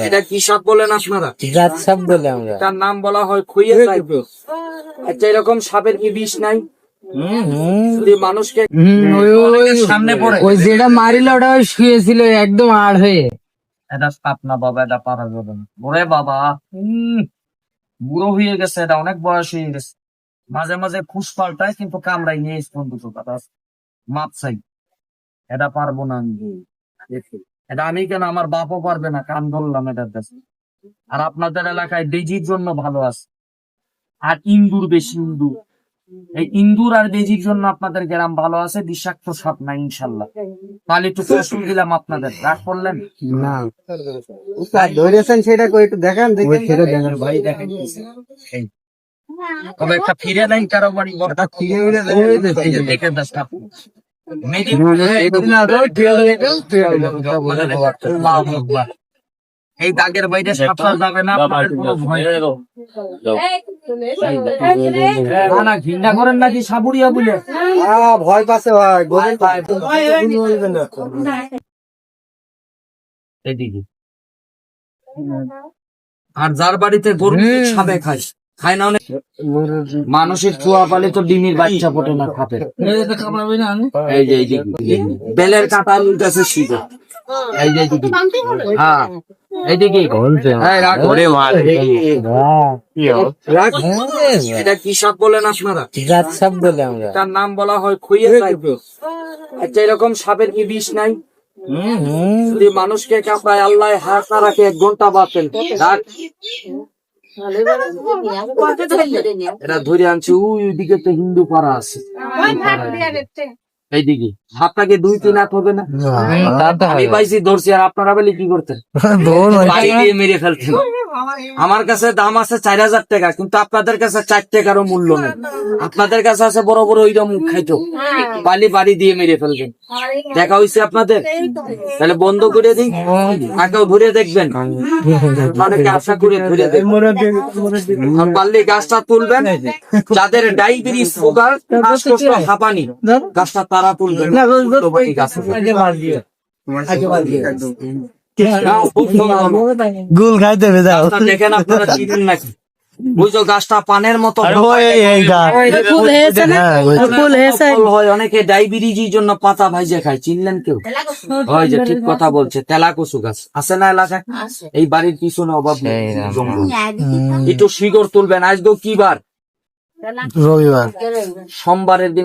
এটা কি সাপ বলেন আপনারা? সাপ বলে আমরা। তার নাম বলা হয় খুইয়ে সাপ। আচ্ছা, এরকম সাপের কি বিষ নাই? যদি মানুষকে সামনে পড়ে ওই যেটা মারিল ওটা ওই শুয়েছিল একদম আড় হয়ে। এটা সাপ না বাবা, এটা পারা যাবে না। ওরে বাবা, বুড়ো হয়ে গেছে, এটা অনেক বয়স হয়ে গেছে। মাঝে মাঝে ফুস পাল্টায় কিন্তু কামড়াই নিয়ে বন্ধু মাপ চাই। এটা পারবো না আমি। এটা আমি কেন, আমার বাপও পারবে না। কান ধরলাম এটার কাছে। আর আপনাদের এলাকায় ডেজির জন্য ভালো আছে, আর ইন্দুর বেশি। ইন্দুর, এই ইন্দুর আর ডেজির জন্য আপনাদের গ্রাম ভালো আছে। বিষাক্ত সাপ নাই ইনশাল্লাহ। তাহলে একটু প্রশ্ন দিলাম আপনাদের, রাগ করলেন না? ধরেছেন সেটা একটু দেখান, সেটা দেখান ভাই। দেখেন তবে একটা ফিরে দেন কারো বাড়ি, দেখে এই দাগের বাইরে সাপটা যাবে না। না ঘৃণা করেন নাকি সাবুরিয়া বলে? ভয় পাচ্ছে আর যার বাড়িতে গরু সাপে খায়, খায় না অনেক মানুষের চুয়া পালে তো ডিমের বাচ্চা ফোটে না খাপে। এই যে বেলের কাঁটা কাছে শিখে। এই যে হ্যাঁ, এইদিকে এটা কি সাপ বলেন আপনারা? সাপ বলে আমরা। তার নাম বলা হয় খুইয়ে সাপ। আচ্ছা, এরকম সাপের কি বিষ নাই? যদি মানুষকে কামড়ায়, আল্লাহ হাত না রাখে 1 ঘন্টা বাঁচেন। এটা ধরে আনছি, ওইদিকে তো হিন্দু পাড়া আছে। এইদিকে হাতটাকে 2-3 হাত হবে না? আমি পাইছি ধরছি, আর আপনারা বলে কি করতেন? বাড়ি দিয়ে মেরে ফেলতেন। আমার কাছে দাম আছে 4000 টাকা, কিন্তু আপনাদের কাছে 4 টাকারও মূল্য নেই। আপনাদের কাছে আছে বড় বড় ওইটা মুখ খাইতো, বাড়ি দিয়ে মেরে ফেলবেন। দেখা হয়েছে আপনাদের? তাহলে বন্ধ করে দিই, আগেও ধরে দেখবেন, অনেকে আশা করে ধরে দেখবেন। পারলে গাছটা তুলবেন। যাদের ডায়াবেটিস, সুগার, শ্বাসকষ্ট, হাঁপানি, গাছটা তারা তুলবেন। গুল খাইতে দেখেন আপনারা চিনেন নাকি? বুঝছো, গাছটা পানের মতো হয়। অনেকে ডায়াবেটিসের জন্য পাতা ভাইজে খায়, চিনলেন কেউ? হয় যে ঠিক কথা বলছে। তেলাকুচু গাছ আছে না এলাকায়? এই বাড়ির পিছনে অভাব নেই। একটু শিকড় তুলবেন। আজকেও কি বার? রবিবার। সোমবারের দিন